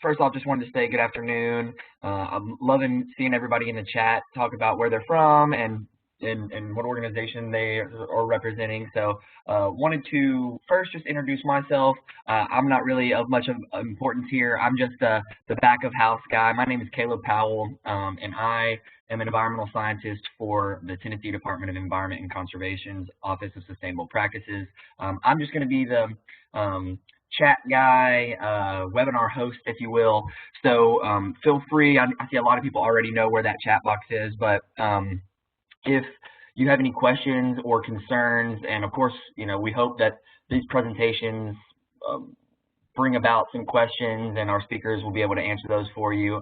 first off, just wanted to say good afternoon. I'm loving seeing everybody in the chat talk about where they're from and what organization they are representing. So wanted to first just introduce myself. I'm not really of much of importance here. I'm just the back of house guy. My name is Caleb Powell, and I am an environmental scientist for the Tennessee Department of Environment and Conservation's Office of Sustainable Practices. I'm just going to be the chat guy, webinar host, if you will. So feel free. I see a lot of people already know where that chat box is, but if you have any questions or concerns, and of course, we hope that these presentations bring about some questions and our speakers will be able to answer those for you.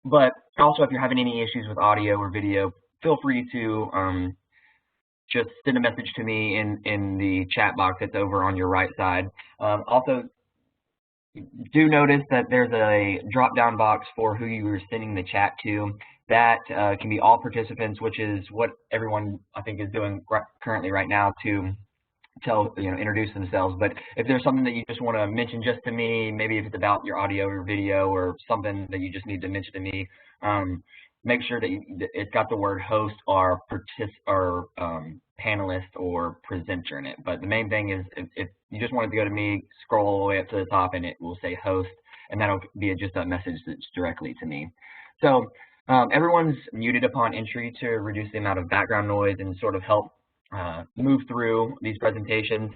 But also, if you're having any issues with audio or video, feel free to just send a message to me in the chat box that's over on your right side. Also, do notice that there's a drop-down box for who you are sending the chat to. That can be all participants, which is what everyone I think is doing currently right now to introduce themselves. But if there's something that you just want to mention just to me, maybe if it's about your audio or video or something that you just need to mention to me, make sure that it's got the word host or panelist or presenter in it. But the main thing is if you just want it to go to me, scroll all the way up to the top and it will say host, and that'll be just a message that's directly to me. So everyone's muted upon entry to reduce the amount of background noise and sort of help move through these presentations.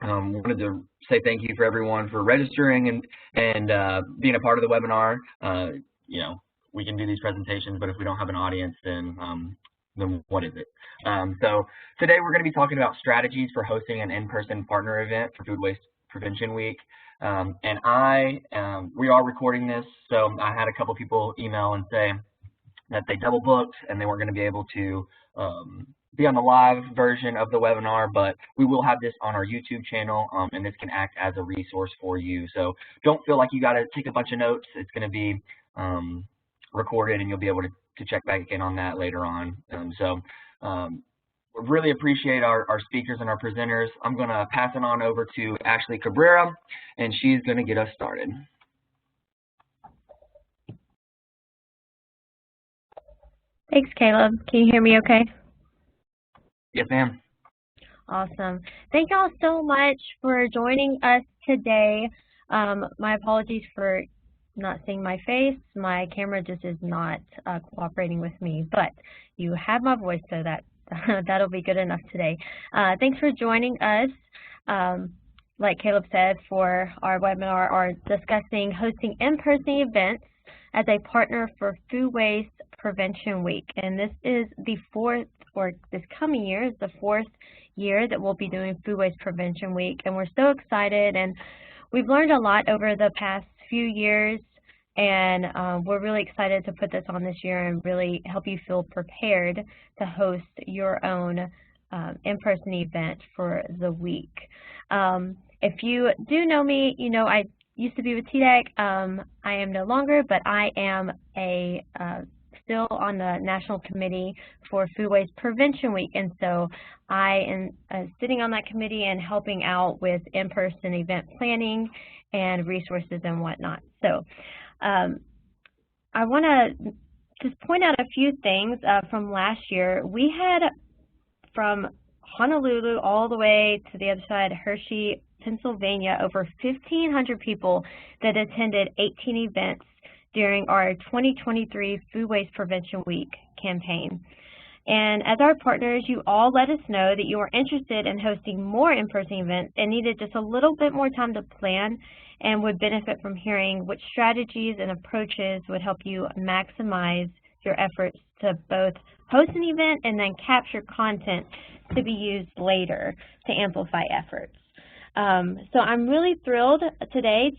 Wanted to say thank you for everyone for registering and being a part of the webinar. We can do these presentations, but if we don't have an audience, then what is it? So today we're going to be talking about strategies for hosting an in-person partner event for Food Waste Prevention Week. We are recording this, so I had a couple people email and say that they double booked and they weren't going to be able to be on the live version of the webinar, but we will have this on our YouTube channel, and this can act as a resource for you. So don't feel like you got to take a bunch of notes. It's going to be recorded, and you'll be able to check back in on that later on. We really appreciate our speakers and our presenters. I'm going to pass it on over to Ashley Cabrera, and she's going to get us started. Thanks, Caleb. Can you hear me okay? Yes, ma'am. Awesome. Thank y'all so much for joining us today. My apologies for not seeing my face. My camera just is not cooperating with me, but you have my voice, so that'll be good enough today. Thanks for joining us. Like Caleb said, for our webinar, are discussing hosting in-person events as a partner for Food Waste Prevention Week. And this is the this coming year is the fourth year that we'll be doing Food Waste Prevention Week. And we're so excited, and we've learned a lot over the past few years, and we're really excited to put this on this year and really help you feel prepared to host your own in-person event for the week. If you do know me, I used to be with TDEC. I am no longer, but I am still on the National Committee for Food Waste Prevention Week, and so I am sitting on that committee and helping out with in-person event planning and resources and whatnot. So I want to just point out a few things from last year. We had from Honolulu all the way to the other side, Hershey, Pennsylvania, over 1,500 people that attended 18 events during our 2023 Food Waste Prevention Week campaign. And as our partners, you all let us know that you are interested in hosting more in-person events and needed just a little bit more time to plan and would benefit from hearing which strategies and approaches would help you maximize your efforts to both host an event and then capture content to be used later to amplify efforts. So I'm really thrilled today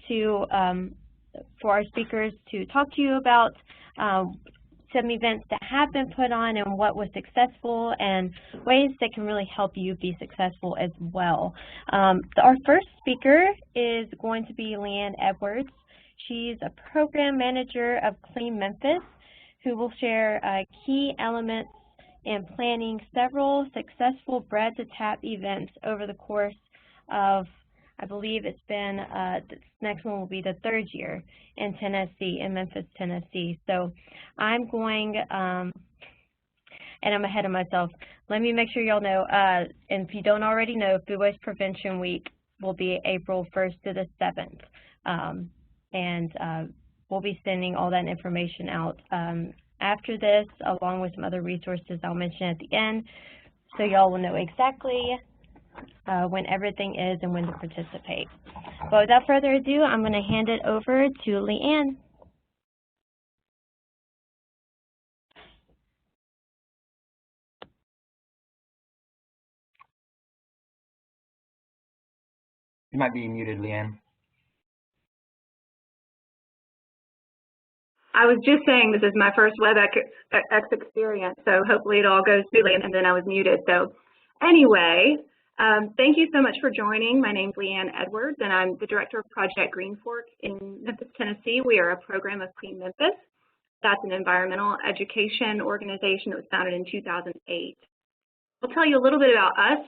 for our speakers to talk to you about some events that have been put on and what was successful and ways that can really help you be successful as well. Our first speaker is going to be Leanne Edwards. She's a program manager of Clean Memphis, who will share key elements in planning several successful Bread to Tap events over the course of I believe it's been, this next one will be the third year in Tennessee, in Memphis, Tennessee. So I'm going, and I'm ahead of myself. Let me make sure y'all know, and if you don't already know, Food Waste Prevention Week will be April 1st to the 7th. We'll be sending all that information out after this, along with some other resources I'll mention at the end, so y'all will know exactly when everything is and when to participate. But without further ado, I'm going to hand it over to Leanne. You might be muted, Leanne. I was just saying this is my first WebEx experience, so hopefully it all goes smoothly, and then I was muted. So anyway, thank you so much for joining. My name's Leanne Edwards, and I'm the Director of Project Green Fork in Memphis, Tennessee. We are a program of Clean Memphis. That's an environmental education organization that was founded in 2008. I'll tell you a little bit about us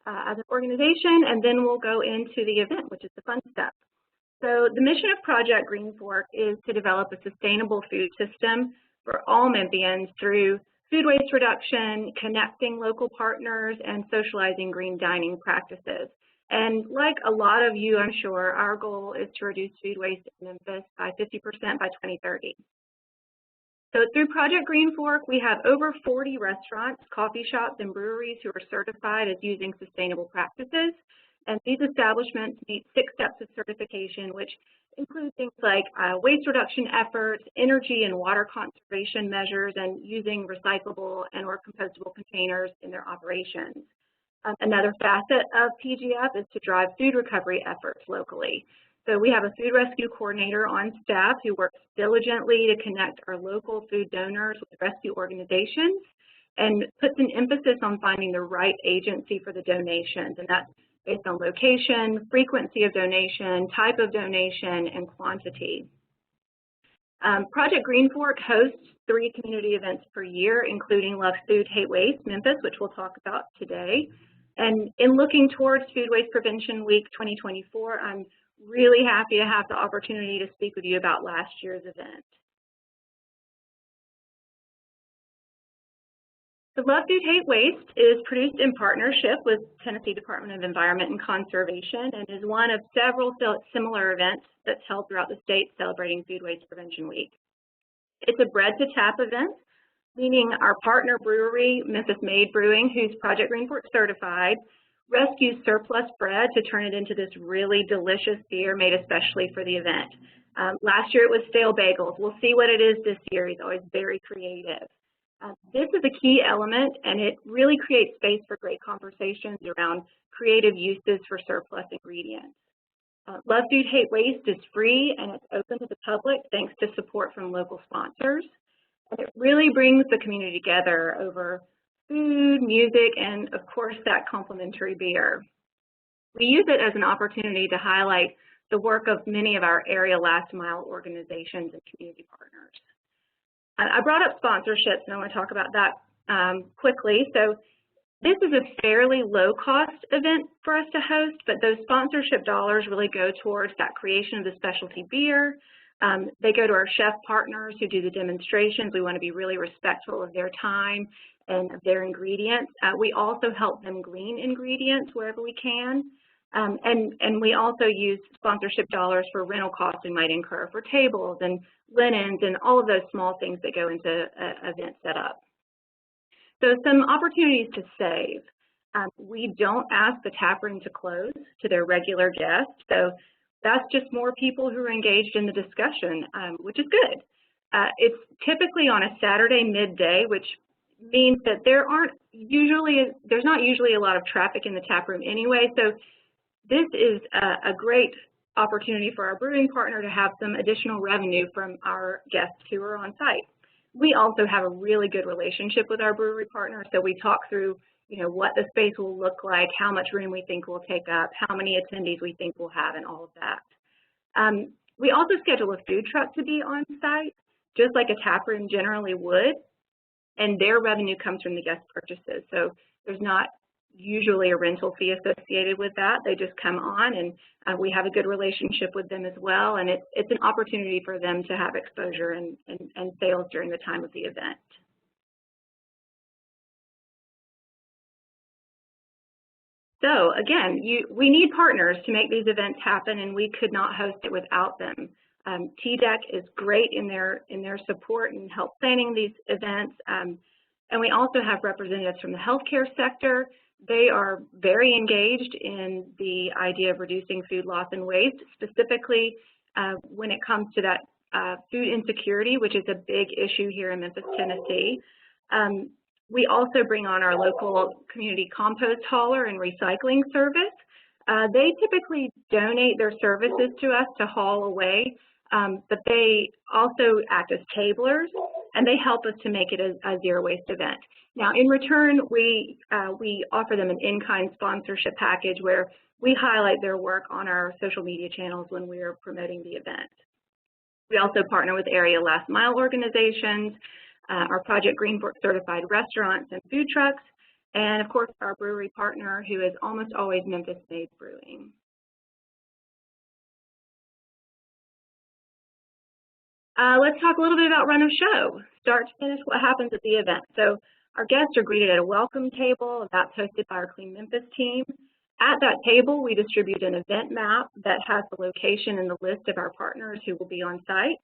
as an organization, and then we'll go into the event, which is the fun stuff. So the mission of Project Green Fork is to develop a sustainable food system for all Memphians through food waste reduction, connecting local partners, and socializing green dining practices. And like a lot of you, I'm sure, our goal is to reduce food waste in Memphis by 50% by 2030. So through Project Green Fork, we have over 40 restaurants, coffee shops, and breweries who are certified as using sustainable practices. And these establishments meet 6 steps of certification, which include things like waste reduction efforts, energy and water conservation measures, and using recyclable and or compostable containers in their operations. Another facet of PGF is to drive food recovery efforts locally. So we have a food rescue coordinator on staff who works diligently to connect our local food donors with rescue organizations and puts an emphasis on finding the right agency for the donations, and that's based on location, frequency of donation, type of donation, and quantity. Project Green Fork hosts 3 community events per year, including Love Food, Hate Waste Memphis, which we'll talk about today. And in looking towards Food Waste Prevention Week 2024, I'm really happy to have the opportunity to speak with you about last year's event. The Love Food, Hate Waste is produced in partnership with Tennessee Department of Environment and Conservation and is one of several similar events that's held throughout the state celebrating Food Waste Prevention Week. It's a bread to tap event, meaning our partner brewery, Memphis Made Brewing, who's Project Green Fork certified, rescues surplus bread to turn it into this really delicious beer made especially for the event. Last year it was stale bagels. We'll see what it is this year. He's always very creative. This is a key element, and it really creates space for great conversations around creative uses for surplus ingredients. Love Food, Hate Waste is free, and it's open to the public thanks to support from local sponsors. And it really brings the community together over food, music, and of course that complimentary beer. We use it as an opportunity to highlight the work of many of our area last mile organizations and community partners. I brought up sponsorships, and I want to talk about that quickly. So this is a fairly low-cost event for us to host, but those sponsorship dollars really go towards that creation of the specialty beer. They go to our chef partners who do the demonstrations. We want to be really respectful of their time and of their ingredients. We also help them glean ingredients wherever we can. And we also use sponsorship dollars for rental costs we might incur for tables and linens and all of those small things that go into event setup. So some opportunities to save. We don't ask the tap room to close to their regular guests, so that's just more people who are engaged in the discussion, which is good. It's typically on a Saturday midday, which means that there's not usually a lot of traffic in the tap room anyway, so this is a great opportunity for our brewing partner to have some additional revenue from our guests who are on site. We also have a really good relationship with our brewery partner, so we talk through, what the space will look like, how much room we think we'll take up, how many attendees we think we'll have, and all of that. We also schedule a food truck to be on site, just like a tap room generally would, and their revenue comes from the guest purchases. So there's not usually a rental fee associated with that. They just come on, and we have a good relationship with them as well, and it's an opportunity for them to have exposure and sales during the time of the event. So again, we need partners to make these events happen, and we could not host it without them. TDEC is great in their support and help planning these events, and we also have representatives from the healthcare sector. They are very engaged in the idea of reducing food loss and waste, specifically when it comes to that food insecurity, which is a big issue here in Memphis, Tennessee. We also bring on our local community compost hauler and recycling service. They typically donate their services to us to haul away, but they also act as tablers, and they help us to make it a zero waste event. Now, in return, we offer them an in-kind sponsorship package where we highlight their work on our social media channels when we are promoting the event. We also partner with area last mile organizations, our Project Green Fork certified restaurants and food trucks, and of course our brewery partner, who is almost always Memphis-made brewing. Let's talk a little bit about run of show. Start to finish, what happens at the event. So our guests are greeted at a welcome table that's hosted by our Clean Memphis team. At that table, we distribute an event map that has the location and the list of our partners who will be on site.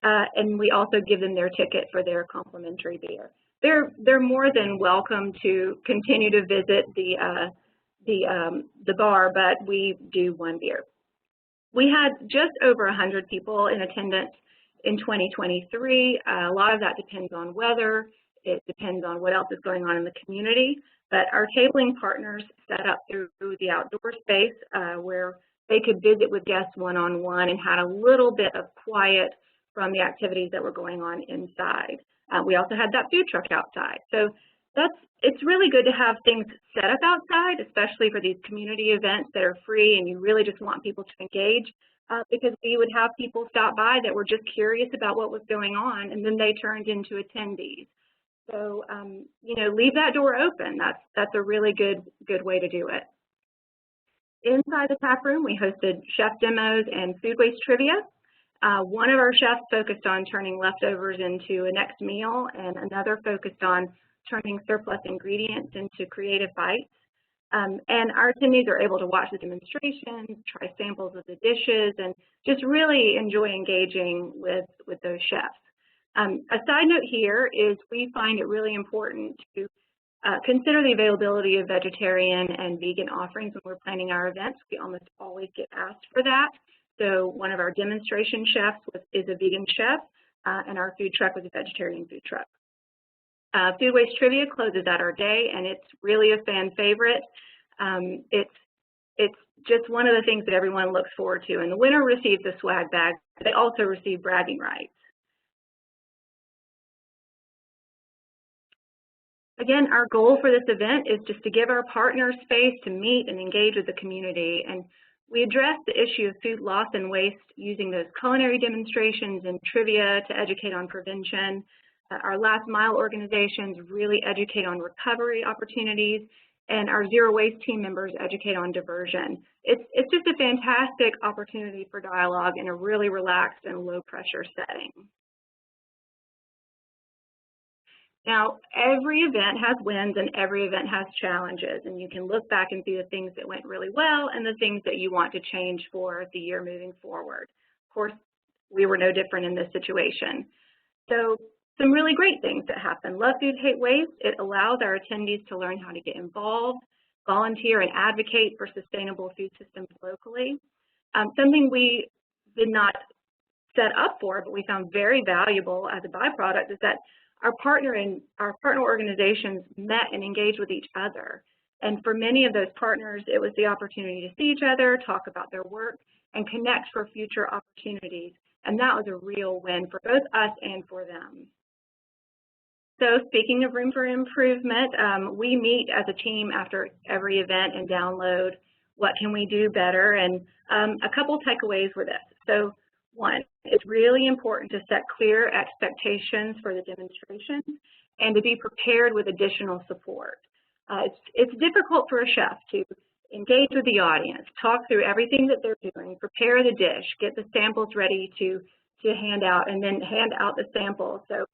And we also give them their ticket for their complimentary beer. They're more than welcome to continue to visit the bar, but we do one beer. We had just over 100 people in attendance in 2023. A lot of that depends on weather. It depends on what else is going on in the community. But our tabling partners set up through the outdoor space where they could visit with guests one-on-one and had a little bit of quiet from the activities that were going on inside. We also had that food truck outside. So it's really good to have things set up outside, especially for these community events that are free and you really just want people to engage, because we would have people stop by that were just curious about what was going on, and then they turned into attendees. So, you know, leave that door open. That's a really good way to do it. Inside the tap room, we hosted chef demos and food waste trivia. One of our chefs focused on turning leftovers into a next meal, and another focused on turning surplus ingredients into creative bites. And our attendees are able to watch the demonstrations, try samples of the dishes, and just really enjoy engaging with those chefs. A side note here is we find it really important to consider the availability of vegetarian and vegan offerings when we're planning our events. We almost always get asked for that. So one of our demonstration chefs is a vegan chef, and our food truck was a vegetarian food truck. Food waste trivia closes out our day, and it's really a fan favorite. It's just one of the things that everyone looks forward to. And the winner receives a swag bag. They also receive bragging rights. Again, our goal for this event is just to give our partners space to meet and engage with the community. And we address the issue of food loss and waste using those culinary demonstrations and trivia to educate on prevention. Our last mile organizations really educate on recovery opportunities, and our zero waste team members educate on diversion. It's just a fantastic opportunity for dialogue in a really relaxed and low pressure setting. Now, every event has wins and every event has challenges, and you can look back and see the things that went really well and the things that you want to change for the year moving forward. Of course, we were no different in this situation. So some really great things that happen. Love Food, Hate Waste. It allows our attendees to learn how to get involved, volunteer, and advocate for sustainable food systems locally. Something we did not set up for, but we found very valuable as a byproduct, is that our partner organizations met and engaged with each other. And for many of those partners, it was the opportunity to see each other, talk about their work, and connect for future opportunities. And that was a real win for both us and for them. So speaking of room for improvement, we meet as a team after every event and download what can we do better, and a couple takeaways with this. So one, it's really important to set clear expectations for the demonstrations and to be prepared with additional support. It's difficult for a chef to engage with the audience, talk through everything that they're doing, prepare the dish, get the samples ready to hand out, and then hand out the samples. So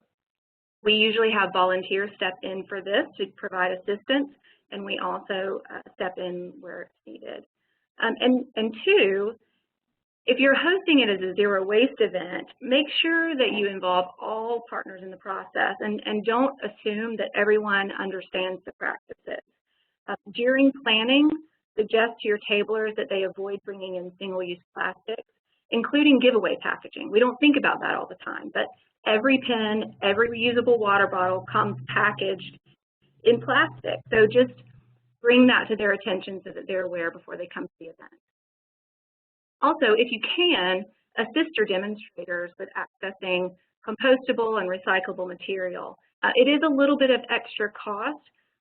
we usually have volunteers step in for this to provide assistance, and we also step in where it's needed. And two, if you're hosting it as a zero waste event, make sure that you involve all partners in the process and don't assume that everyone understands the practices. During planning, suggest to your tablers that they avoid bringing in single-use plastics, including giveaway packaging. We don't think about that all the time, but every pen, every reusable water bottle comes packaged in plastic. So just bring that to their attention so that they're aware before they come to the event. Also, if you can, assist your demonstrators with accessing compostable and recyclable material. It is a little bit of extra cost,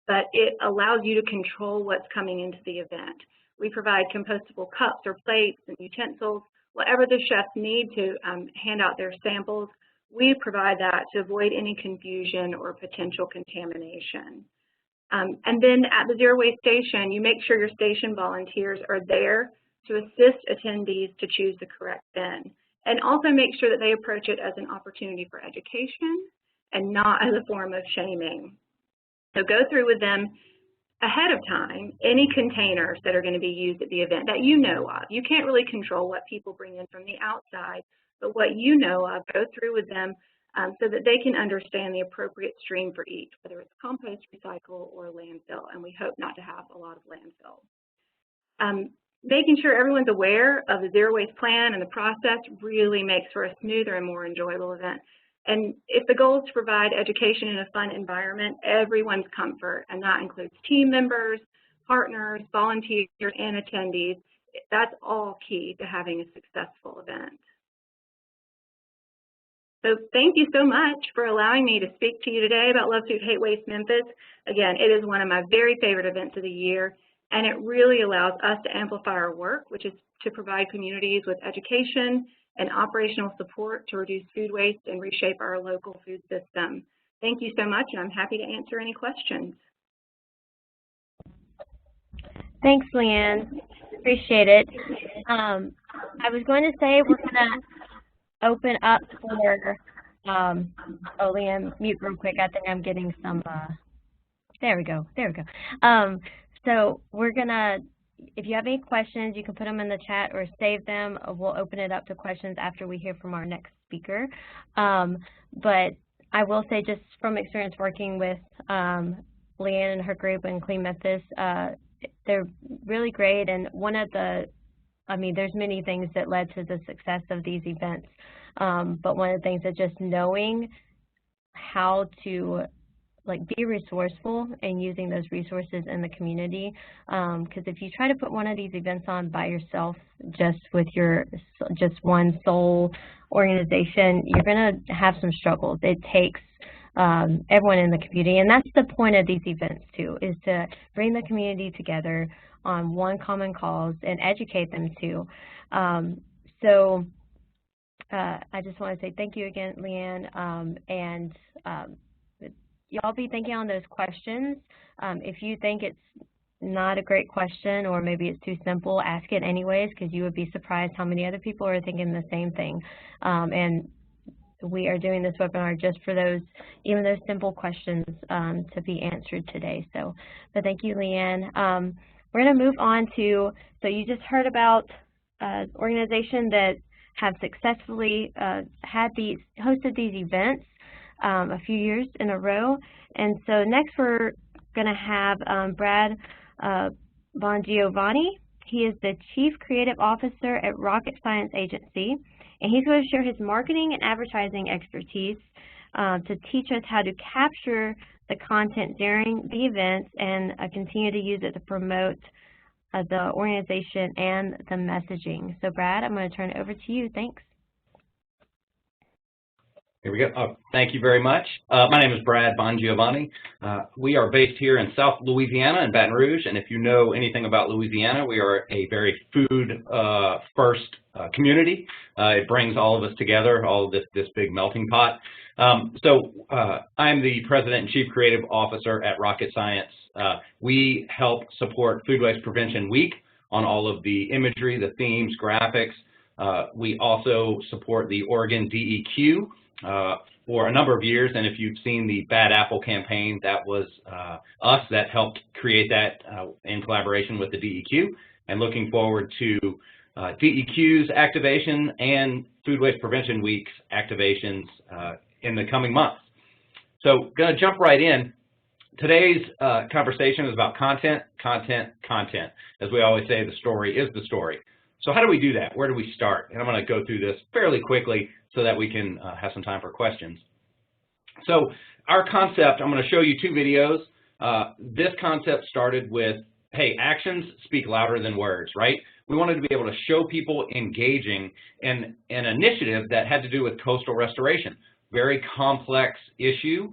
but it allows you to control what's coming into the event. We provide compostable cups or plates and utensils, whatever the chefs need to hand out their samples. We provide that to avoid any confusion or potential contamination. And then at the zero waste station, you make sure your station volunteers are there to assist attendees to choose the correct bin. And also make sure that they approach it as an opportunity for education and not as a form of shaming. So go through with them ahead of time any containers that are going to be used at the event that you know of. You can't really control what people bring in from the outside, but what you know of, go through with them so that they can understand the appropriate stream for each, whether it's compost, recycle, or landfill, and we hope not to have a lot of landfill. Making sure everyone's aware of the zero waste plan and the process really makes for a smoother and more enjoyable event. And if the goal is to provide education in a fun environment, everyone's comfort, and that includes team members, partners, volunteers, and attendees, that's all key to having a successful event. So thank you so much for allowing me to speak to you today about Love Food, Hate Waste Memphis. Again, it is one of my very favorite events of the year, and it really allows us to amplify our work, which is to provide communities with education and operational support to reduce food waste and reshape our local food system. Thank you so much, and I'm happy to answer any questions. Thanks, Leanne. Appreciate it. I was going to say we're going to open up for, oh, Leanne, mute real quick. I think I'm getting some, there we go. So we're going to, if you have any questions, you can put them in the chat or save them. We'll open it up to questions after we hear from our next speaker. But I will say, just from experience working with Leanne and her group in Clean Memphis, they're really great. And one of the, I mean, there's many things that led to the success of these events. But one of the things is just knowing how to be resourceful and using those resources in the community, because if you try to put one of these events on by yourself, just with just one sole organization, you're going to have some struggles. It takes everyone in the community, and that's the point of these events too, is to bring the community together on one common cause and educate them too. So I just want to say thank you again, Leanne, and y'all be thinking on those questions. If you think it's not a great question or maybe it's too simple, ask it anyways, because you would be surprised how many other people are thinking the same thing. And we are doing this webinar just for those, even those simple questions to be answered today. So, but thank you, Leanne. We're going to move on to, so you just heard about an organization that have successfully hosted these events a few years in a row. And so next we're going to have Brad Bongiovanni. He is the Chief Creative Officer at Rocket Science Agency, and he's going to share his marketing and advertising expertise to teach us how to capture the content during the events and continue to use it to promote the organization and the messaging. So Brad, I'm going to turn it over to you. Thanks. Here we go. Thank you very much. My name is Brad Bongiovanni. We are based here in South Louisiana in Baton Rouge, and if you know anything about Louisiana, we are a very food-first community. It brings all of us together, all of this big melting pot. I'm the President and Chief Creative Officer at Rocket Science. We help support Food Waste Prevention Week on all of the imagery, the themes, graphics. We also support the Oregon DEQ for a number of years, and if you've seen the Bad Apple campaign, that was us that helped create that in collaboration with the DEQ, and looking forward to DEQ's activation and Food Waste Prevention Week's activations in the coming months. So going to jump right in. Today's conversation is about content, content, content. As we always say, the story is the story. So how do we do that? Where do we start? And I'm going to go through this fairly quickly so that we can have some time for questions. So our concept, I'm going to show you two videos. This concept started with, hey, actions speak louder than words, right? We wanted to be able to show people engaging in an initiative that had to do with coastal restoration. Very complex issue,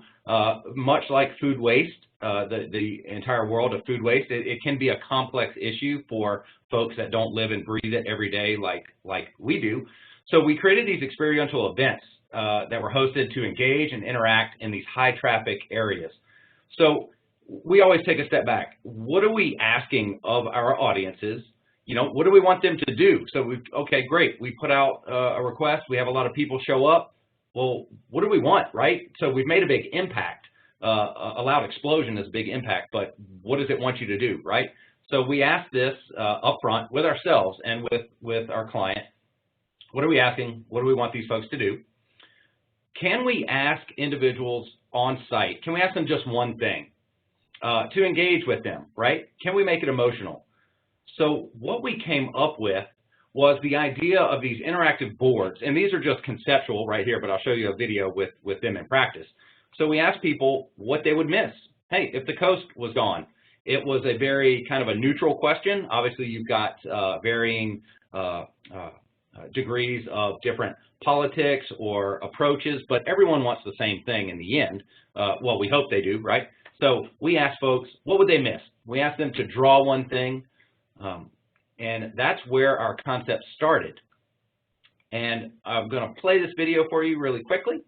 much like food waste, the entire world of food waste. It can be a complex issue for folks that don't live and breathe it every day like we do. So we created these experiential events that were hosted to engage and interact in these high traffic areas. So we always take a step back. What are we asking of our audiences? You know, what do we want them to do? So okay, great. We put out a request. We have a lot of people show up. Well, what do we want, right? So we've made a big impact. A loud explosion is a big impact, but what does it want you to do, right? So we asked this up front with ourselves and with our client. What are we asking? What do we want these folks to do? Can we ask individuals on site, can we ask them just one thing to engage with them, right? Can we make it emotional? So what we came up with was the idea of these interactive boards, and these are just conceptual right here, but I'll show you a video with them in practice. So we asked people what they would miss. Hey, if the coast was gone, it was a very kind of a neutral question. Obviously, you've got varying degrees of different politics or approaches, but everyone wants the same thing in the end. Well, we hope they do, right? So we asked folks, what would they miss? We asked them to draw one thing. And that's where our concept started. And I'm going to play this video for you really quickly.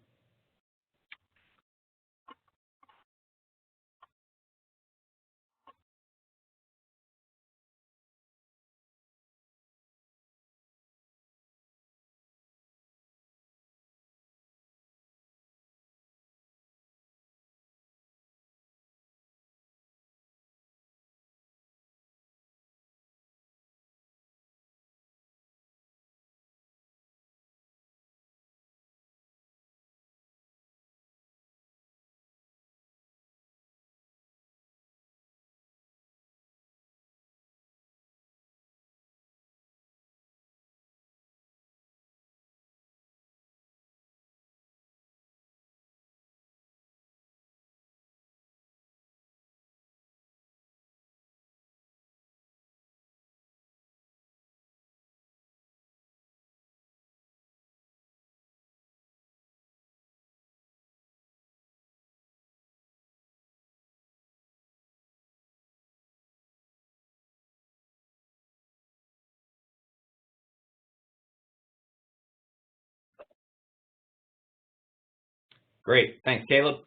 Great, thanks, Caleb.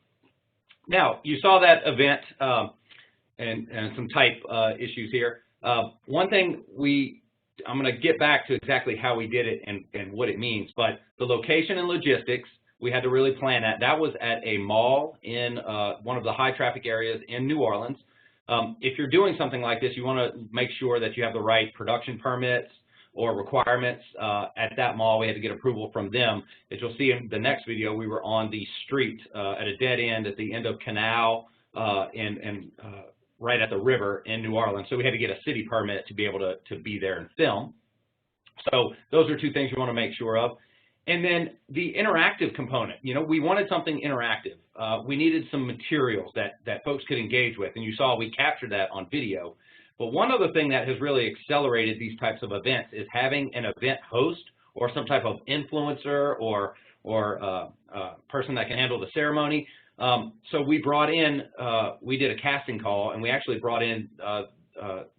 Now, you saw that event and some type issues here. One thing I'm going to get back to exactly how we did it and what it means, but the location and logistics, we had to really plan that. That was at a mall in one of the high traffic areas in New Orleans. If you're doing something like this, you want to make sure that you have the right production permits or requirements at that mall. We had to get approval from them. As you'll see in the next video, we were on the street at a dead end at the end of Canal and right at the river in New Orleans. So we had to get a city permit to be able to be there and film. So those are two things you want to make sure of. And then the interactive component, you know, we wanted something interactive. We needed some materials that folks could engage with, and you saw we captured that on video. But one other thing that has really accelerated these types of events is having an event host or some type of influencer or person that can handle the ceremony. So we brought in, we did a casting call, and we actually brought in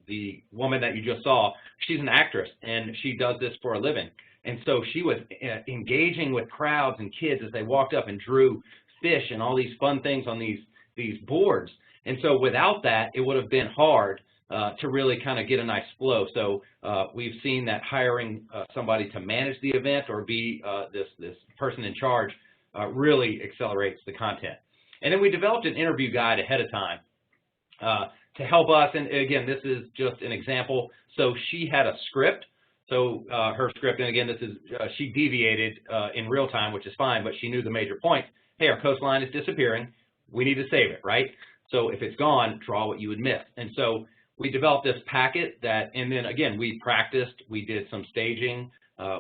the woman that you just saw. She's an actress, and she does this for a living. And so she was engaging with crowds and kids as they walked up and drew fish and all these fun things on these boards. And so without that, it would have been hard to really kind of get a nice flow. So we've seen that hiring somebody to manage the event or be this person in charge really accelerates the content. And then we developed an interview guide ahead of time to help us. And again, this is just an example. So she had a script. So her script, and again, this is she deviated in real time, which is fine, but she knew the major points. Hey, our coastline is disappearing. We need to save it, right? So if it's gone, draw what you would miss. And so we developed this packet that, and then again, we practiced. We did some staging.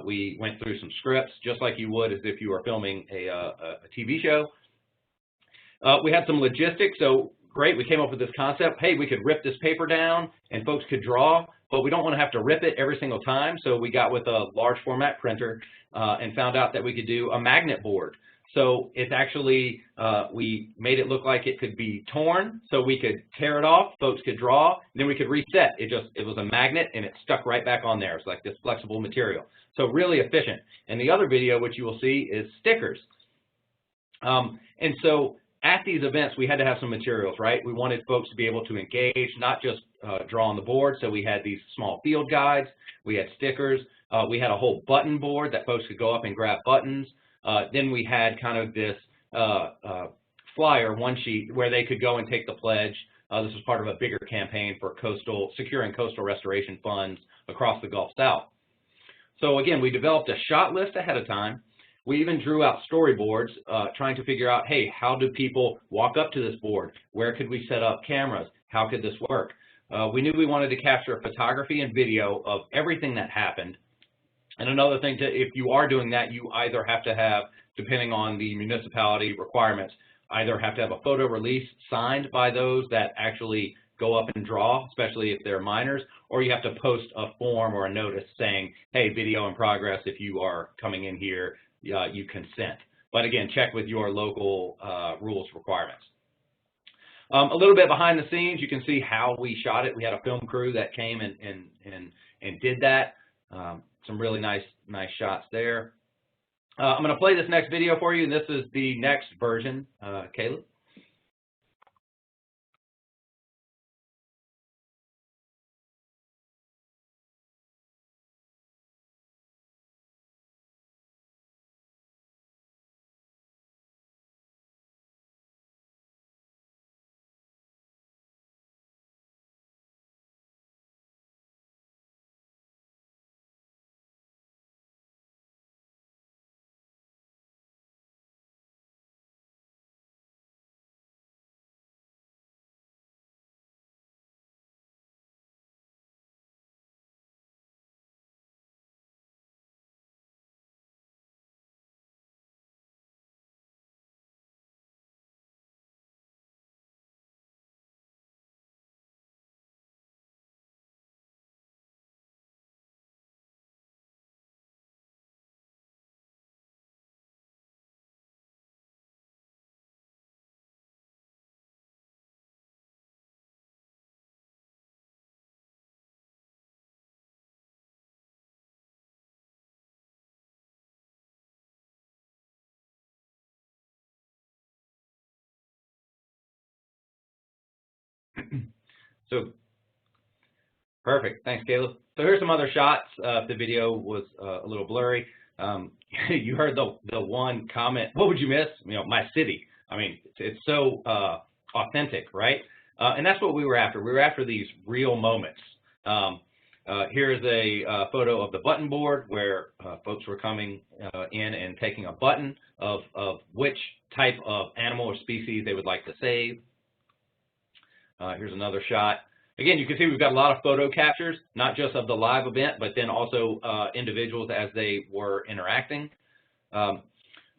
We went through some scripts, just like you would as if you were filming a TV show. We had some logistics. So great, we came up with this concept. Hey, we could rip this paper down and folks could draw, but we don't want to have to rip it every single time. So we got with a large format printer and found out that we could do a magnet board. So it's actually, we made it look like it could be torn, so we could tear it off, folks could draw, and then we could reset. It was a magnet, and it stuck right back on there. It's like this flexible material. So really efficient. And the other video, which you will see, is stickers. And so at these events, we had to have some materials, right? We wanted folks to be able to engage, not just draw on the board. So we had these small field guides. We had stickers. We had a whole button board that folks could go up and grab buttons. Then we had kind of this flyer, one sheet, where they could go and take the pledge. This was part of a bigger campaign for securing coastal restoration funds across the Gulf South. So again, we developed a shot list ahead of time. We even drew out storyboards, trying to figure out, hey, how do people walk up to this board? Where could we set up cameras? How could this work? We knew we wanted to capture photography and video of everything that happened. And another thing, if you are doing that, you either have to have, depending on the municipality requirements, either have to have a photo release signed by those that actually go up and draw, especially if they're minors, or you have to post a form or a notice saying, hey, video in progress, if you are coming in here, you consent. But again, check with your local rules requirements. A little bit behind the scenes, you can see how we shot it. We had a film crew that came and did that. Some really nice shots there. I'm going to play this next video for you, and this is the next version. Caleb? So, perfect. Thanks, Caleb. So here's some other shots. The video was a little blurry. You heard the one comment, what would you miss? You know, my city. I mean, it's so authentic, right? And that's what we were after. We were after these real moments. Here's a photo of the button board where folks were coming in and taking a button of which type of animal or species they would like to save. Here's another shot. Again, you can see we've got a lot of photo captures, not just of the live event, but then also individuals as they were interacting.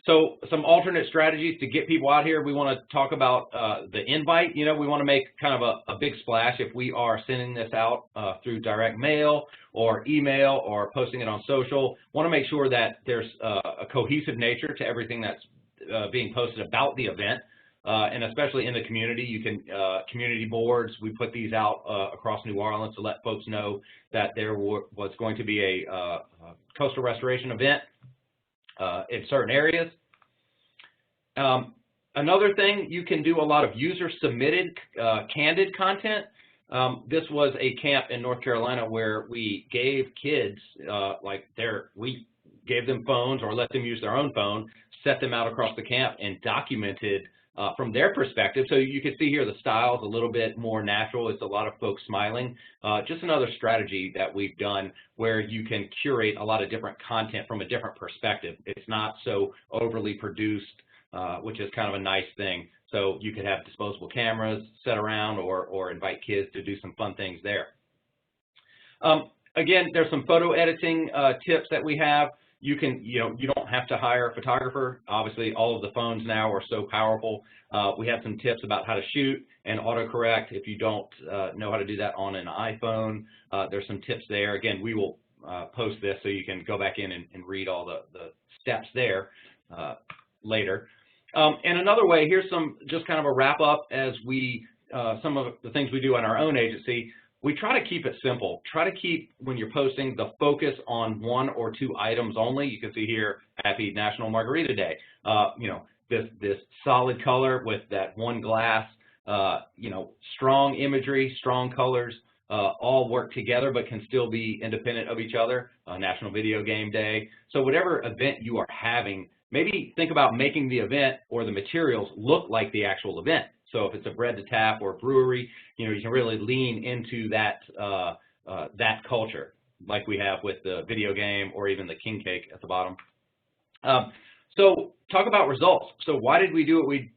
So some alternate strategies to get people out here. We want to talk about the invite. You know, we want to make kind of a big splash if we are sending this out through direct mail or email or posting it on social. Want to make sure that there's a cohesive nature to everything that's being posted about the event. And especially in the community, you can, community boards, we put these out across New Orleans to let folks know that there was going to be a coastal restoration event in certain areas. Another thing, you can do a lot of user-submitted candid content. This was a camp in North Carolina where we gave kids, we gave them phones or let them use their own phone, set them out across the camp and documented from their perspective. So you can see here the style's a little bit more natural. It's a lot of folks smiling. Just another strategy that we've done where you can curate a lot of different content from a different perspective. It's not so overly produced, which is kind of a nice thing. So you could have disposable cameras set around or invite kids to do some fun things there. Again, there's some photo editing tips that we have. You can, you don't have to hire a photographer. Obviously, all of the phones now are so powerful. We have some tips about how to shoot and autocorrect if you don't know how to do that on an iPhone. There's some tips there. Again, we will post this so you can go back in and read all the steps there later. And another way, here's some just kind of a wrap up as we, some of the things we do in our own agency. We try to keep it simple. Try to keep, when you're posting, the focus on 1 or 2 items only. You can see here, Happy National Margarita Day. This solid color with that one glass, strong imagery, strong colors, all work together but can still be independent of each other. National Video Game Day. So whatever event you are having, maybe think about making the event or the materials look like the actual event. So if it's a bread to tap or a brewery, you can really lean into that that culture, like we have with the video game or even the king cake at the bottom. So talk about results. So why did we do it?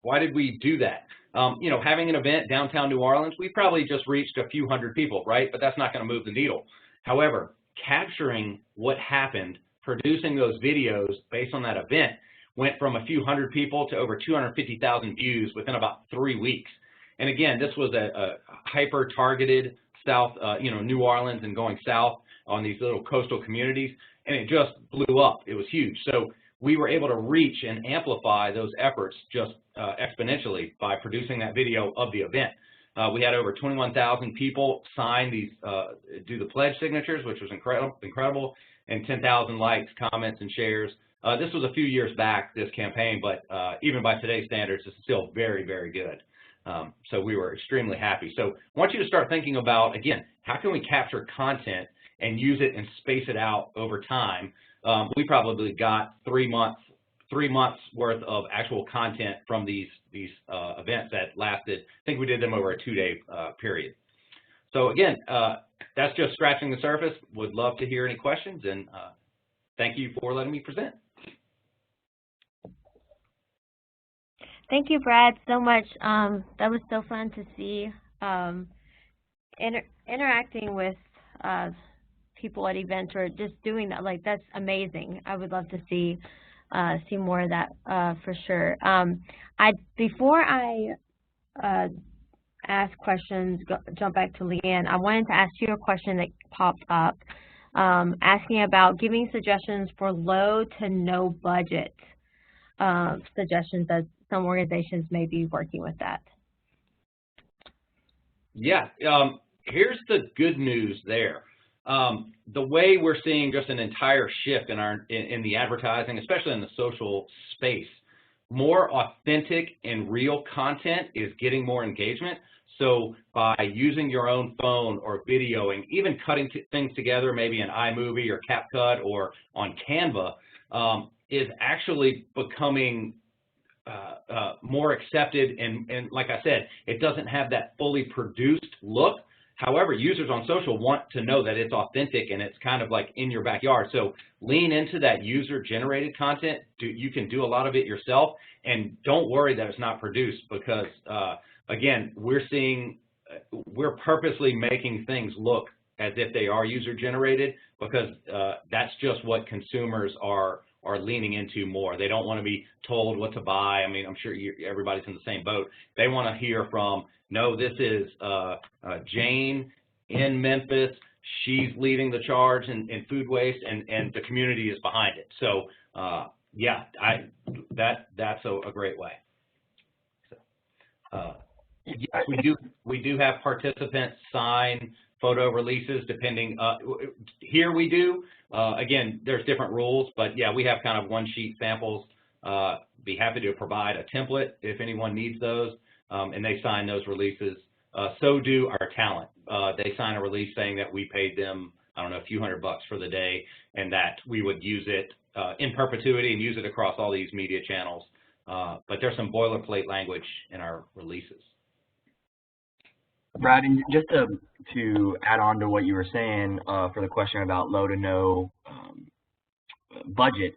Why did we do that? Having an event downtown New Orleans, we probably just reached a few hundred people, right? But that's not going to move the needle. However, capturing what happened, producing those videos based on that event, went from a few hundred people to over 250,000 views within about 3 weeks. And again, this was a hyper-targeted south, New Orleans and going south on these little coastal communities, and it just blew up. It was huge. So we were able to reach and amplify those efforts just exponentially by producing that video of the event. We had over 21,000 people sign these, do the pledge signatures, which was incredible, and 10,000 likes, comments, and shares. This was a few years back, this campaign, but even by today's standards, this is still very, very good. So we were extremely happy. So I want you to start thinking about, again, how can we capture content and use it and space it out over time? We probably got 3 months worth of actual content from these events that lasted, I think we did them over a 2-day period. So again, that's just scratching the surface. Would love to hear any questions, and thank you for letting me present. Thank you, Brad, so much. That was so fun to see. Interacting with people at events or just doing that, that's amazing. I would love to see more of that for sure. Before I ask questions, jump back to Leanne, I wanted to ask you a question that popped up, asking about giving suggestions for low to no budget suggestions, as some organizations may be working with that. Yeah, here's the good news there. The way we're seeing just an entire shift in the advertising, especially in the social space, more authentic and real content is getting more engagement. So by using your own phone or videoing, even cutting things together, maybe in iMovie or CapCut or on Canva, is actually becoming more accepted. And like I said, it doesn't have that fully produced look. However, users on social want to know that it's authentic and it's kind of like in your backyard. So lean into that user-generated content. You can do a lot of it yourself, and don't worry that it's not produced, because again, we're purposely making things look as if they are user-generated, because that's just what consumers are are leaning into more. They don't want to be told what to buy. I mean, I'm sure everybody's in the same boat. They want to hear from, no, this is Jane in Memphis. She's leading the charge in food waste, and the community is behind it. So, yeah, that's a great way. So, yes, we do have participants sign photo releases depending. Here we do. Again, there's different rules, but yeah, we have kind of one sheet samples. Be happy to provide a template if anyone needs those, and they sign those releases. So do our talent. They sign a release saying that we paid them, I don't know, a few $100 for the day, and that we would use it in perpetuity and use it across all these media channels. But there's some boilerplate language in our releases. Brad, and just to add on to what you were saying for the question about low to no budget,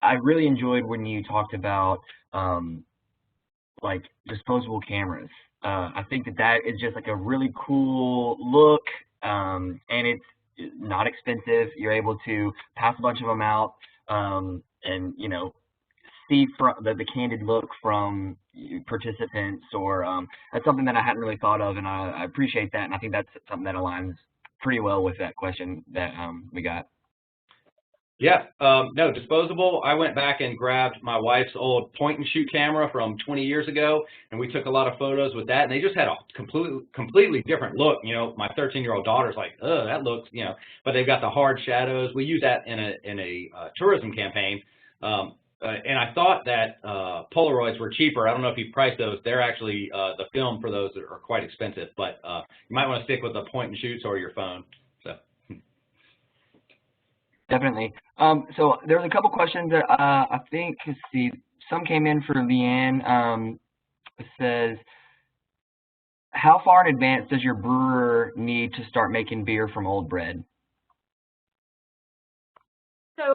I really enjoyed when you talked about like disposable cameras. I think that is just like a really cool look, and it's not expensive. You're able to pass a bunch of them out, and you know, see from the candid look from participants, or that's something that I hadn't really thought of, and I appreciate that, and I think that's something that aligns pretty well with that question that we got. Yeah, no, disposable. I went back and grabbed my wife's old point and shoot camera from 20 years ago, and we took a lot of photos with that, and they just had a completely different look. You know, my 13-year-old daughter's like, oh, that looks, you know, but they've got the hard shadows. We use that in a tourism campaign. And I thought that Polaroids were cheaper. I don't know if you priced those. They're actually, the film for those are quite expensive, but you might want to stick with the point and shoots or your phone. So. Definitely. So there's a couple questions that I think, let's see, some came in for Leanne. It says, how far in advance does your brewer need to start making beer from old bread? So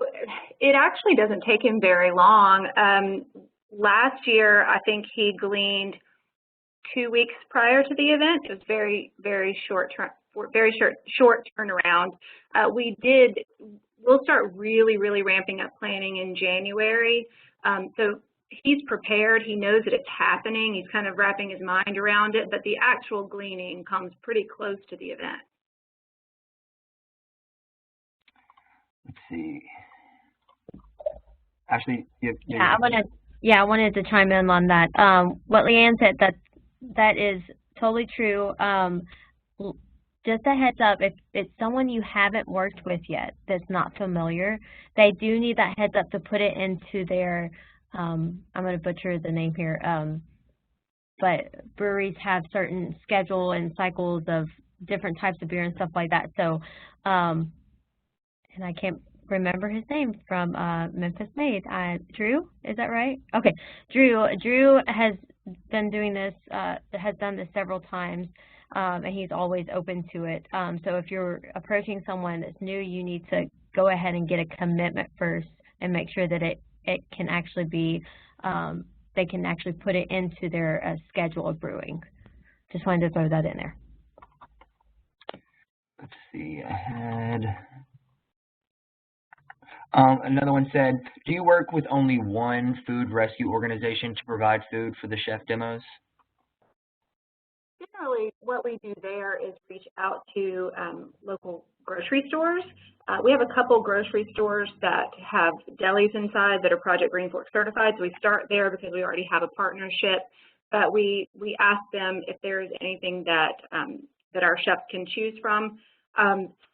it actually doesn't take him very long. Last year, I think he gleaned 2 weeks prior to the event. It was very short turnaround. We'll start really ramping up planning in January. So he's prepared. He knows that it's happening. He's kind of wrapping his mind around it, but the actual gleaning comes pretty close to the event. Let's see. Ashley, yeah, I wanted to chime in on that. What Leanne said, that is totally true. Just a heads up, if it's someone you haven't worked with yet that's not familiar, they do need that heads up to put it into their, I'm going to butcher the name here, but breweries have certain schedule and cycles of different types of beer and stuff like that. So, and I can't remember his name from Memphis Made. Drew, is that right? Okay, Drew has been doing this, has done this several times. And he's always open to it. So if you're approaching someone that's new, you need to go ahead and get a commitment first and make sure that it can actually be, they can actually put it into their schedule of brewing. Just wanted to throw that in there. Let's see, ahead. Another one said, do you work with only one food rescue organization to provide food for the chef demos? Generally, what we do there is reach out to local grocery stores. We have a couple grocery stores that have delis inside that are Project Green Fork certified, so we start there because we already have a partnership. But we ask them if there is anything that that our chefs can choose from.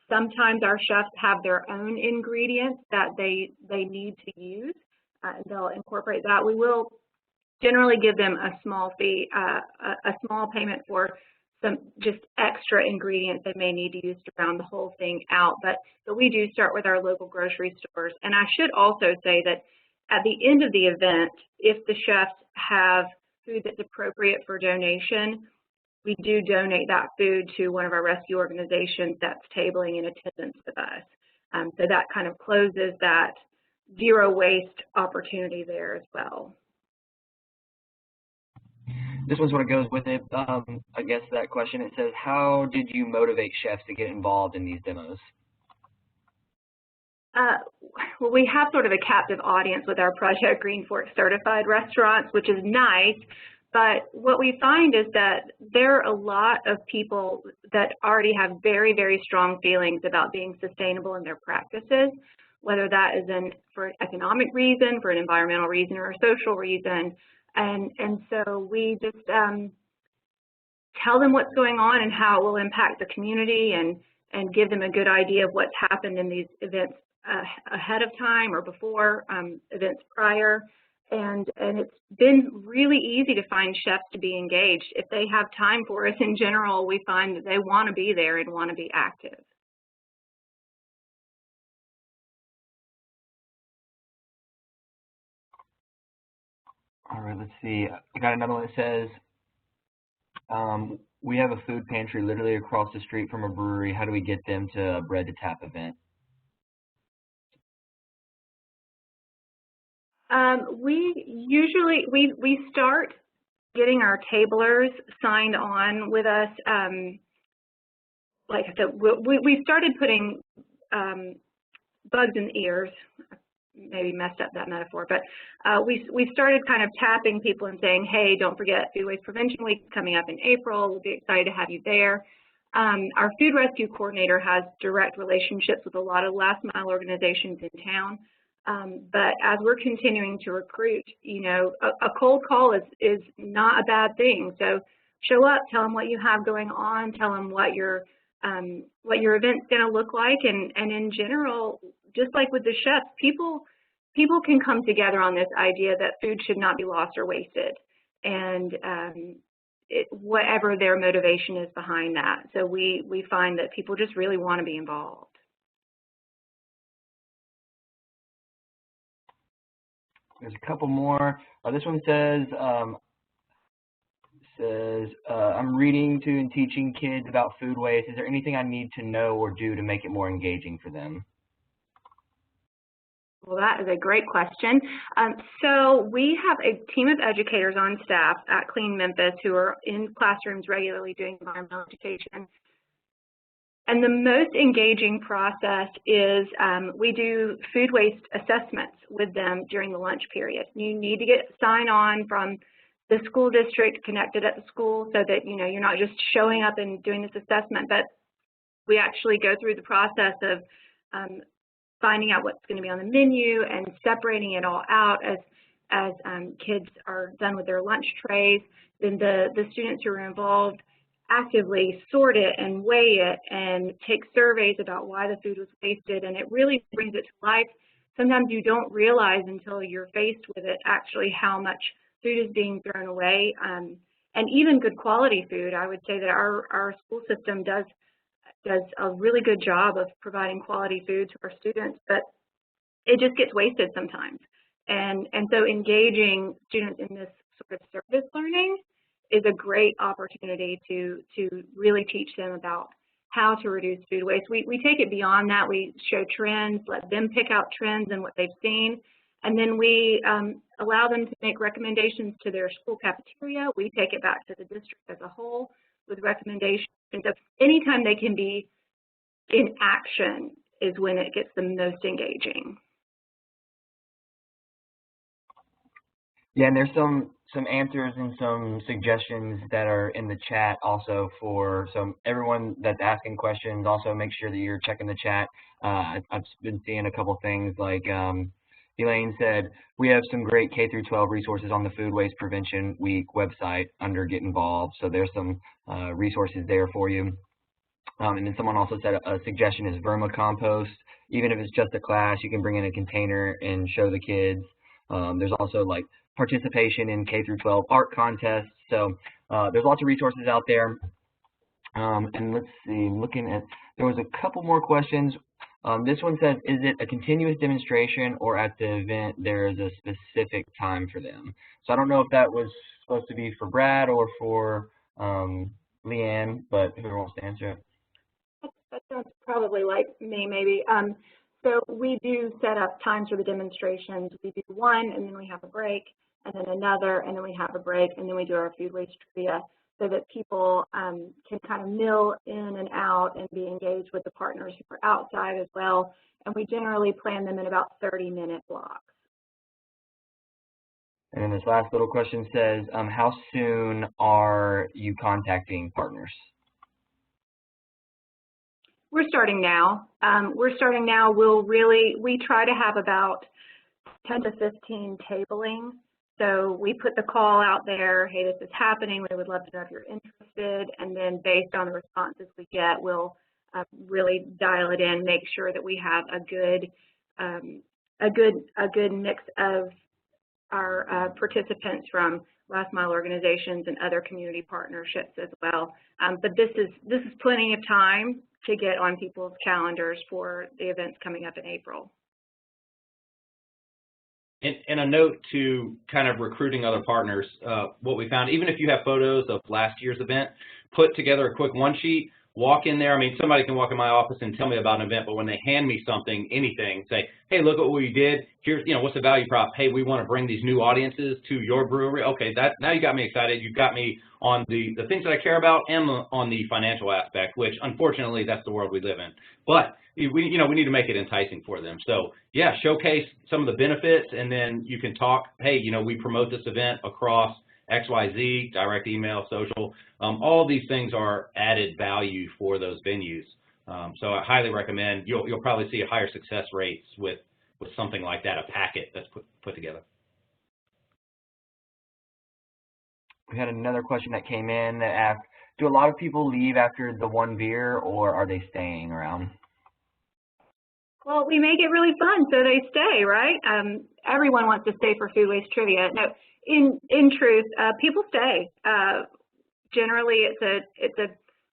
Sometimes our chefs have their own ingredients that they need to use, and they'll incorporate that. We will generally give them a small fee, a small payment for some just extra ingredients they may need to use to round the whole thing out. But we do start with our local grocery stores. And I should also say that at the end of the event, if the chefs have food that's appropriate for donation, we do donate that food to one of our rescue organizations that's tabling in attendance with us. So that kind of closes that zero waste opportunity there as well. This one's what it goes with it. I guess that question, it says, how did you motivate chefs to get involved in these demos? Well, we have sort of a captive audience with our Project Green Fork certified restaurants, which is nice. But what we find is that there are a lot of people that already have very, very strong feelings about being sustainable in their practices, whether that is for an economic reason, for an environmental reason, or a social reason. And so we just tell them what's going on and how it will impact the community, and give them a good idea of what's happened in these events ahead of time or before events prior. And it's been really easy to find chefs to be engaged. If they have time for us in general, we find that they want to be there and want to be active. All right, let's see. I got another one that says, we have a food pantry literally across the street from a brewery. How do we get them to a Bread to Tap event? We start getting our tablers signed on with us. Like I said, we started putting bugs in the ears. Maybe messed up that metaphor, but we started kind of tapping people and saying, hey, don't forget Food Waste Prevention Week coming up in April. We'll be excited to have you there. Our food rescue coordinator has direct relationships with a lot of last mile organizations in town. But as we're continuing to recruit, you know, a cold call is not a bad thing. So show up, tell them what you have going on, tell them what your event's going to look like, and in general, just like with the chefs, people can come together on this idea that food should not be lost or wasted, and whatever their motivation is behind that. So we find that people just really want to be involved. There's a couple more. This one says, I'm reading to and teaching kids about food waste. Is there anything I need to know or do to make it more engaging for them? Well, that is a great question. So we have a team of educators on staff at Clean Memphis who are in classrooms regularly doing environmental education. And the most engaging process is we do food waste assessments with them during the lunch period. You need to get sign on from the school district connected at the school so that, you know, you're not just showing up and doing this assessment, but we actually go through the process of finding out what's going to be on the menu and separating it all out as kids are done with their lunch trays. Then the students who are involved actively sort it and weigh it and take surveys about why the food was wasted, and it really brings it to life. Sometimes you don't realize until you're faced with it actually how much food is being thrown away, and even good quality food. I would say that our school system does a really good job of providing quality food to our students, but it just gets wasted sometimes. And so engaging students in this sort of service learning is a great opportunity to really teach them about how to reduce food waste. We take it beyond that. We show trends, let them pick out trends and what they've seen, and then we allow them to make recommendations to their school cafeteria. We take it back to the district as a whole with recommendations. So anytime they can be in action is when it gets the most engaging. Yeah, and there's some answers and some suggestions that are in the chat also for everyone that's asking questions. Also make sure that you're checking the chat. I've been seeing a couple things like Elaine said, we have some great K through 12 resources on the Food Waste Prevention Week website under Get Involved. So there's some resources there for you. And then someone also said a suggestion is vermicompost. Even if it's just a class, you can bring in a container and show the kids. There's also like participation in K through 12 art contests. So there's lots of resources out there. And let's see, there was a couple more questions. This one says, is it a continuous demonstration or at the event there is a specific time for them? So I don't know if that was supposed to be for Brad or for Leanne, but whoever wants to answer it. That sounds probably like me, maybe. So we do set up times for the demonstrations. We do one, and then we have a break, and then another, and then we have a break, and then we do our food waste trivia. so that people can kind of mill in and out and be engaged with the partners who are outside as well. And we generally plan them in about 30-minute blocks. And then this last little question says, how soon are you contacting partners? We're starting now. We try to have about 10 to 15 tabling. So we put the call out there, hey, this is happening, we would love to know if you're interested, and then based on the responses we get, we'll really dial it in, make sure that we have a good mix of our participants from last mile organizations and other community partnerships as well. But this is plenty of time to get on people's calendars for the events coming up in April. And a note to kind of recruiting other partners, what we found, even if you have photos of last year's event, put together a quick one sheet, walk in there. I mean, somebody can walk in my office and tell me about an event, but when they hand me something, anything, say, hey, look at what we did. Here's, what's the value prop? Hey, we want to bring these new audiences to your brewery. Okay, now you got me excited. You got me on the things that I care about and on the financial aspect, which unfortunately that's the world we live in. But we need to make it enticing for them. So yeah, showcase some of the benefits, and then you can talk, hey, we promote this event across XYZ, direct email, social. All these things are added value for those venues. So I highly recommend, you'll probably see higher success rates with something like that, a packet that's put together. We had another question that came in that asked, do a lot of people leave after the one beer, or are they staying around? Well, we make it really fun, so they stay, right? Everyone wants to stay for food waste trivia. No, in truth, people stay. Generally,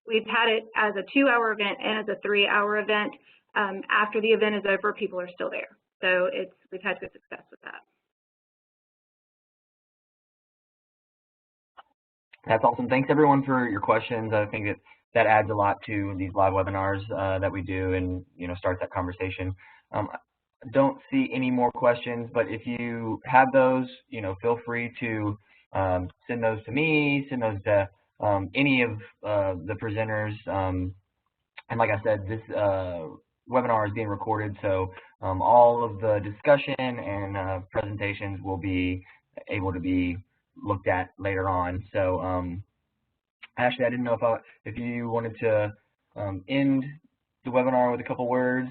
we've had it as a 2-hour event and as a 3-hour event. After the event is over, people are still there. So we've had good success with that. That's awesome. Thanks everyone for your questions. I think that adds a lot to these live webinars that we do, and start that conversation. Don't see any more questions, but if you have those, feel free to send those to me, send those to any of the presenters. And like I said, this webinar is being recorded, so all of the discussion and presentations will be able to be looked at later on. So Ashley, I didn't know if you wanted to end the webinar with a couple words,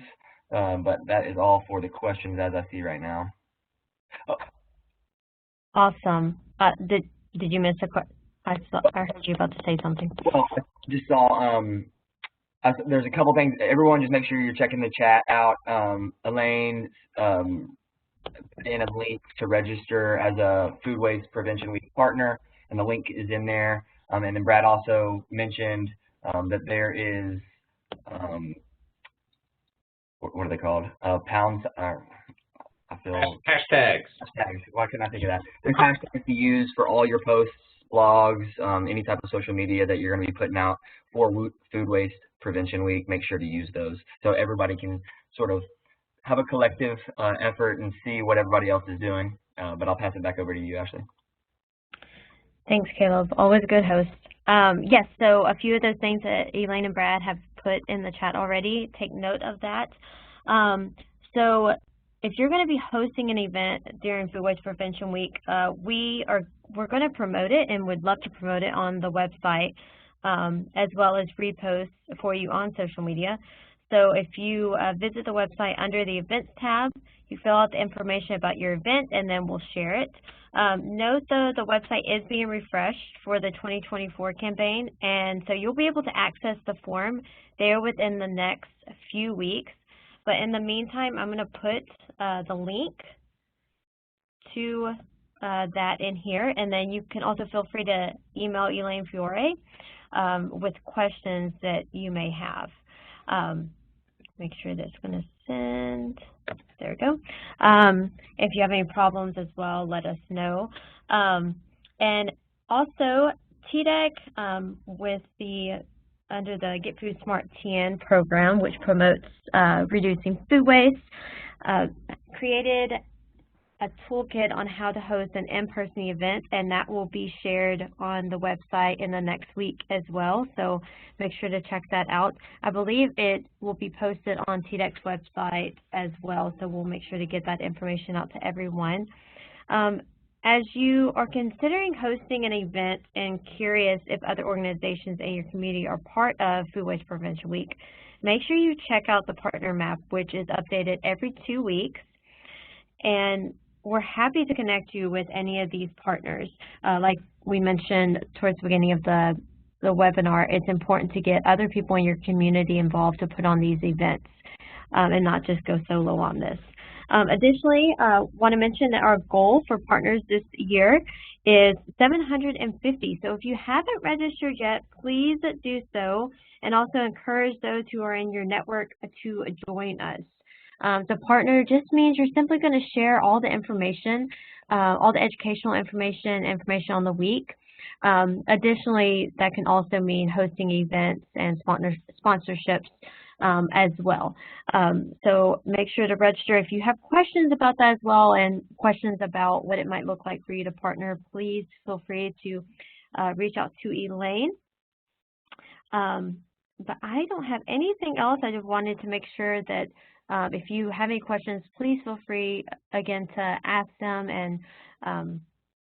but that is all for the questions as I see right now. Oh. Awesome. Did you miss a question? I heard you about to say something. Well, I just saw there's a couple things. Everyone, just make sure you're checking the chat out. Elaine put in a link to register as a Food Waste Prevention Week partner, and the link is in there. And then Brad also mentioned that there is, what are they called? Pounds. I feel hashtags. Hashtags. Why couldn't I think of that? There's hashtags to use for all your posts, blogs, any type of social media that you're going to be putting out for Food Waste Prevention Week. Make sure to use those so everybody can sort of have a collective effort and see what everybody else is doing. But I'll pass it back over to you, Ashley. Thanks, Caleb. Always a good host. Yes, so a few of those things that Elaine and Brad have put in the chat already, take note of that. So if you're going to be hosting an event during Food Waste Prevention Week, we're going to promote it and would love to promote it on the website, as well as repost for you on social media. So if you visit the website under the Events tab, you fill out the information about your event, and then we'll share it. Note, though, the website is being refreshed for the 2024 campaign, and so you'll be able to access the form there within the next few weeks. But in the meantime, I'm going to put the link to that in here, and then you can also feel free to email Elaine Fiore with questions that you may have. Make sure that's going to send. There we go. If you have any problems as well, let us know. And also, TDEC under the Get Food Smart TN program, which promotes reducing food waste, created a toolkit on how to host an in-person event, and that will be shared on the website in the next week as well. So make sure to check that out. I believe it will be posted on TDEC's website as well, so we'll make sure to get that information out to everyone. As you are considering hosting an event and curious if other organizations in your community are part of Food Waste Prevention Week, make sure you check out the partner map, which is updated every 2 weeks. And we're happy to connect you with any of these partners. Like we mentioned towards the beginning of the webinar, it's important to get other people in your community involved to put on these events and not just go solo on this. Additionally, want to mention that our goal for partners this year is 750. So if you haven't registered yet, please do so, and also encourage those who are in your network to join us. The partner just means you're simply going to share all the information, all the educational information on the week. Additionally, that can also mean hosting events and sponsorships as well. So make sure to register. If you have questions about that as well and questions about what it might look like for you to partner, please feel free to reach out to Elaine. But I don't have anything else. I just wanted to make sure that if you have any questions, please feel free, again, to ask them, and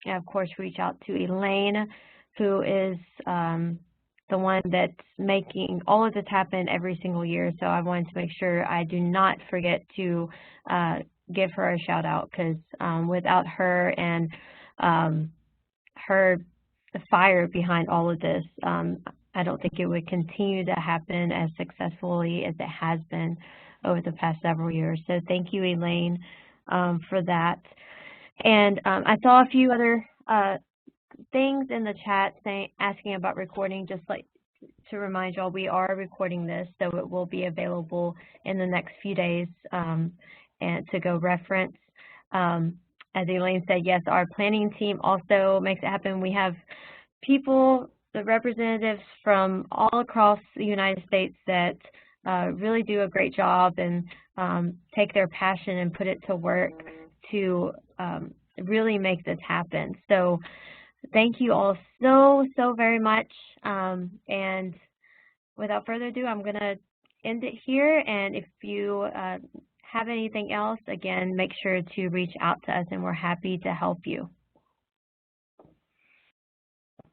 of course, reach out to Elaine, who is the one that's making all of this happen every single year. So I wanted to make sure I do not forget to give her a shout out, because without her and the fire behind all of this, I don't think it would continue to happen as successfully as it has been over the past several years. So thank you, Elaine, for that. And I saw a few other things in the chat asking about recording. Just like to remind y'all, we are recording this, so it will be available in the next few days and to go reference. As Elaine said, yes, our planning team also makes it happen. We have people, the representatives from all across the United States that really do a great job and take their passion and put it to work to really make this happen. So thank you all so very much. And without further ado, I'm going to end it here. And if you have anything else, again, make sure to reach out to us, and we're happy to help you.